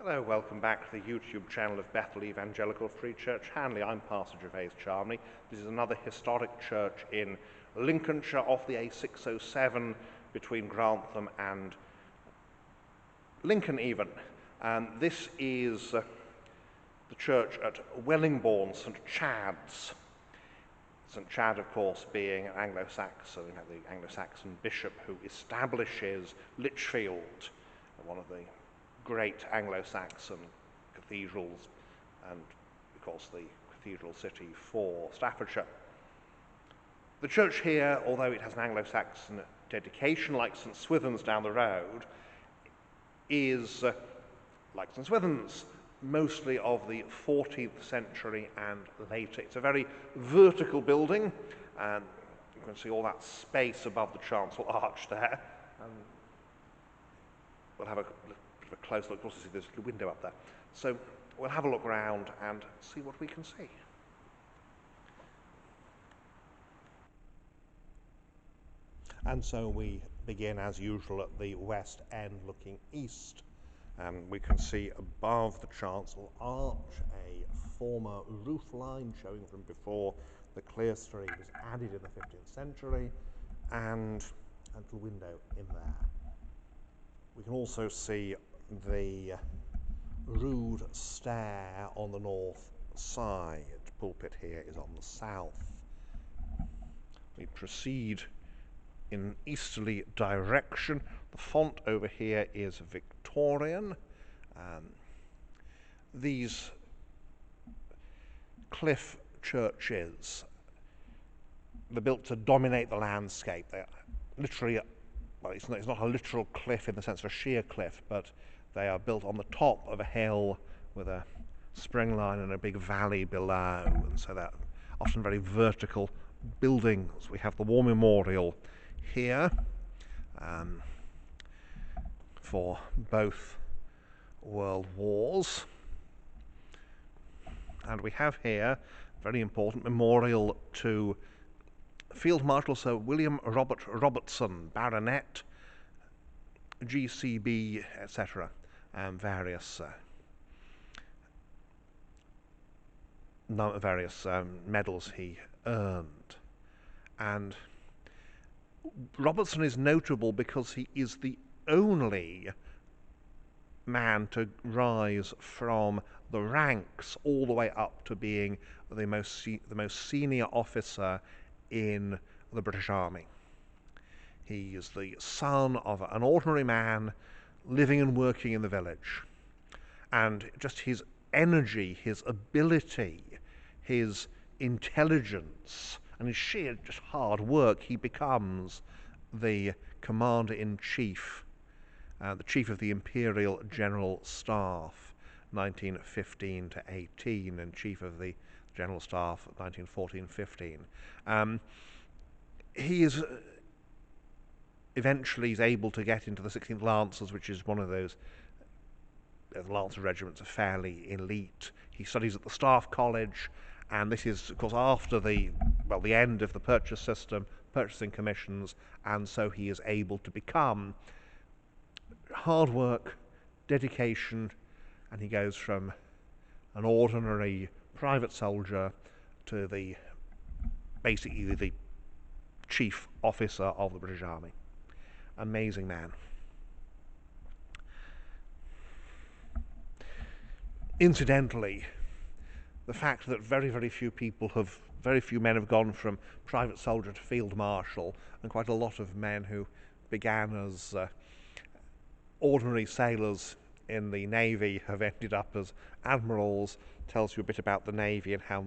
Hello, welcome back to the YouTube channel of Bethel Evangelical Free Church Hanley. I'm Pastor Gervase Charmley. This is another historic church in Lincolnshire off the A607 between Grantham and Lincoln even. This is the church at Welbourn, St Chad's. St Chad, of course, being an Anglo-Saxon, the Anglo-Saxon bishop who establishes Lichfield, one of the great Anglo-Saxon cathedrals, and of course the cathedral city for Staffordshire. The church here, although it has an Anglo-Saxon dedication like St Swithin's down the road, is, like St Swithin's, mostly of the 14th century and later. It's a very vertical building, and you can see all that space above the chancel arch there. We'll have a close look. Also see there's a window up there. So we'll have a look around and see what we can see. And so we begin as usual at the west end looking east. We can see above the chancel arch a former roof line showing from before the clerestory was added in the 15th century, and a little window in there. We can also see the rood stair on the north side. The pulpit here is on the south. We proceed in an easterly direction. The font over here is Victorian. These cliff churches, they're built to dominate the landscape. They're literally, well, it's not a literal cliff in the sense of a sheer cliff, but they are built on the top of a hill with a spring line and a big valley below, and so they're often very vertical buildings. We have the War Memorial here for both World Wars, and we have here very important memorial to Field Marshal Sir William Robert Robertson, Baronet, GCB, etc., and various medals he earned. And Robertson is notable because he is the only man to rise from the ranks all the way up to being the most senior officer in the British Army. He is the son of an ordinary man living and working in the village, and just his energy, his ability, his intelligence, and his sheer just hard work, he becomes the commander-in-chief, the chief of the Imperial General Staff, 1915 to 18, and chief of the General Staff, 1914-15. He is eventually is able to get into the 16th Lancers, which is one of those Lancer regiments are fairly elite. He studies at the Staff College, and this is, of course, after the end of the purchase system, purchasing commissions, and so he is able to become hard work, dedication, and he goes from an ordinary private soldier to basically the chief officer of the British Army. Amazing man. Incidentally, the fact that very few men have gone from private soldier to field marshal, and quite a lot of men who began as ordinary sailors in the Navy have ended up as admirals, tells you a bit about the Navy and how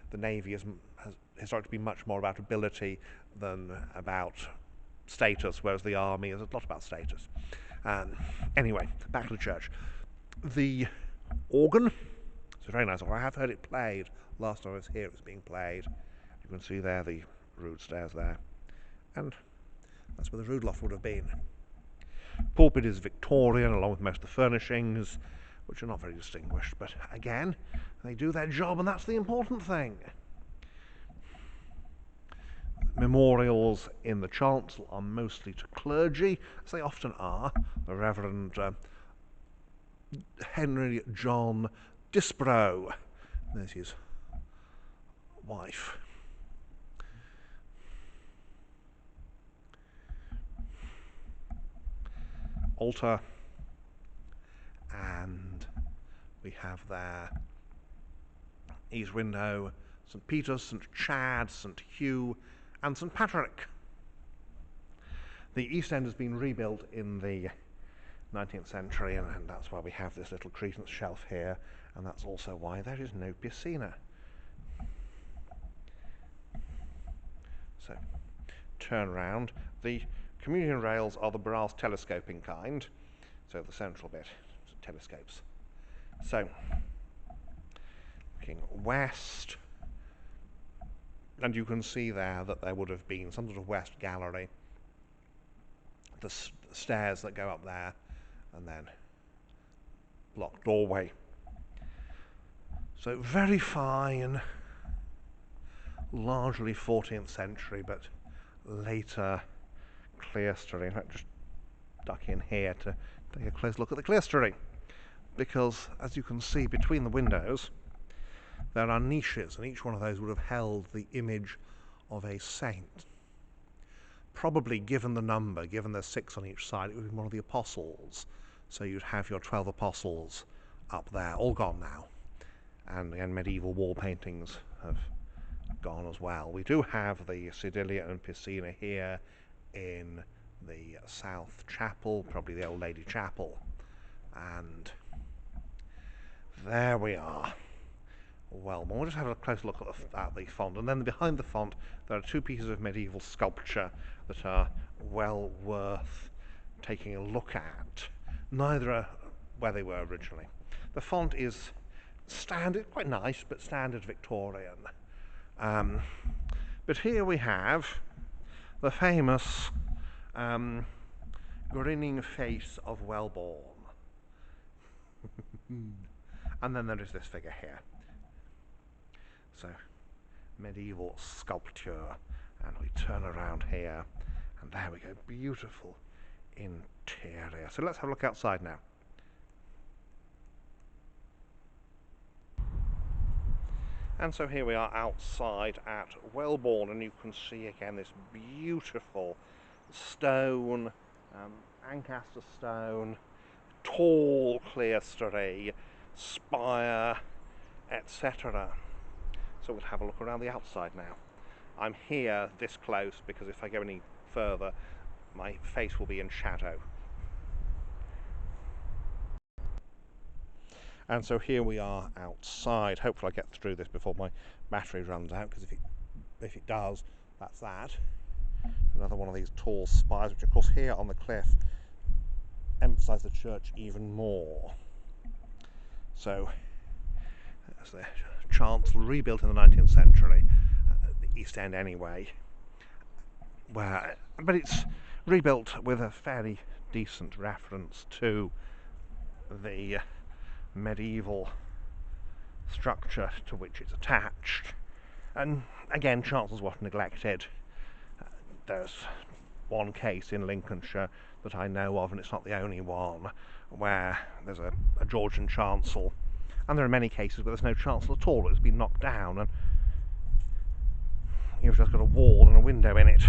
the Navy has historically been much more about ability than about status, whereas the Army is a lot about status. Anyway, back to the church. The organ, it's a very nice organ. I have heard it played. Last time I was here it was being played. You can see there the rood stairs there, and that's where the rood loft would have been. Pulpit is Victorian, along with most of the furnishings, which are not very distinguished, but again, they do their job, and that's the important thing. Memorials in the chancel are mostly to clergy, as they often are. The Reverend Henry John Disbrow. There's his wife. Altar, and we have there east window, St Peter's, St Chad, St Hugh and St Patrick. The east end has been rebuilt in the 19th century, and that's why we have this little credence shelf here, and that's also why there is no piscina. So turn round. The communion rails are the brass telescoping kind, so the central bit telescopes. So looking west, and you can see there that there would have been some sort of west gallery, the stairs that go up there, and then blocked doorway. So very fine, largely 14th century, but later clerestory. In fact, just duck in here to take a close look at the clerestory, because as you can see between the windows there are niches, and each one of those would have held the image of a saint. Probably, given the number, given there's 6 on each side, it would be one of the apostles. So you'd have your 12 apostles up there, all gone now. And again, medieval wall paintings have gone as well. We do have the Sedilia and Piscina here in the South Chapel, probably the Old Lady Chapel. And there we are. Well, we'll just have a close look at the font, and then behind the font there are 2 pieces of medieval sculpture that are well worth taking a look at. Neither are where they were originally. The font is standard, quite nice, but standard Victorian. But here we have the famous grinning face of Welbourn. And then there is this figure here. So, medieval sculpture, and we turn around here, and there we go, beautiful interior. So let's have a look outside now. And so here we are outside at Welbourn, and you can see again this beautiful stone, Ancaster stone, tall clerestory, spire, etc. So we'll have a look around the outside now. I'm here this close because if I go any further my face will be in shadow. And so here we are outside. Hopefully I get through this before my battery runs out, because if it does, that's that. Another one of these tall spires, which of course here on the cliff emphasise the church even more. So there's the chancel, rebuilt in the 19th century, the East End anyway, but it's rebuilt with a fairly decent reference to the medieval structure to which it's attached. And again, chancels were neglected. There's one case in Lincolnshire that I know of, and it's not the only one, where there's a Georgian chancel, and there are many cases where there's no chancel at all. It's been knocked down and you've just got a wall and a window in it.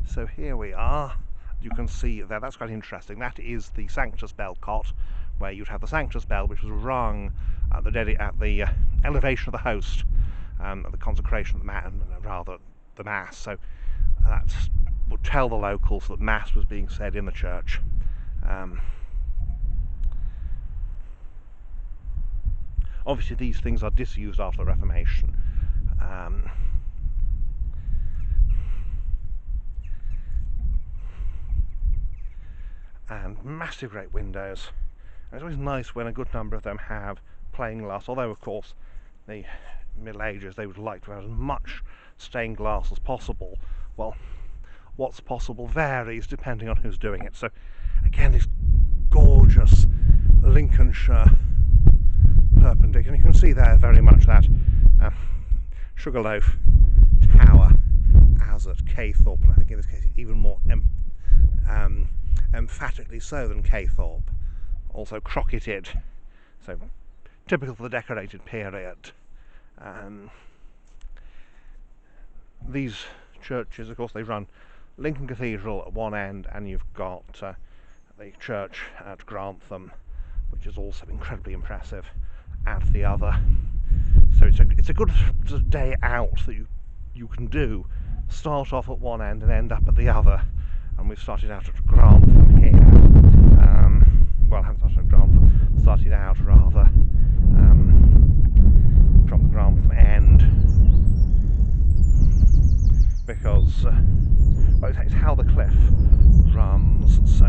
So here we are. You can see there, that's quite interesting. That is the Sanctus Bell cot, where you'd have the Sanctus Bell, which was rung at the elevation of the host, at the consecration of the Mass. So that would tell the locals that Mass was being said in the church. Obviously these things are disused after the Reformation. And massive great windows. And it's always nice when a good number of them have plain glass, although of course the Middle Ages, they would like to have as much stained glass as possible. Well, what's possible varies depending on who's doing it. So again, this gorgeous Lincolnshire perpendicular. You can see there very much that Sugarloaf Tower as at Caythorpe, and I think in this case even more emphatically so than Caythorpe, also crocketed, so typical for the decorated period. These churches, of course, they run Lincoln Cathedral at one end, and you've got the church at Grantham, which is also incredibly impressive, at the other. So it's a good sort of day out that you can do. Start off at one end and end up at the other. And we've started out at Grantham here. Well, I haven't started at Grantham. Started out rather from the Grantham end, because well, it's how the cliff runs. So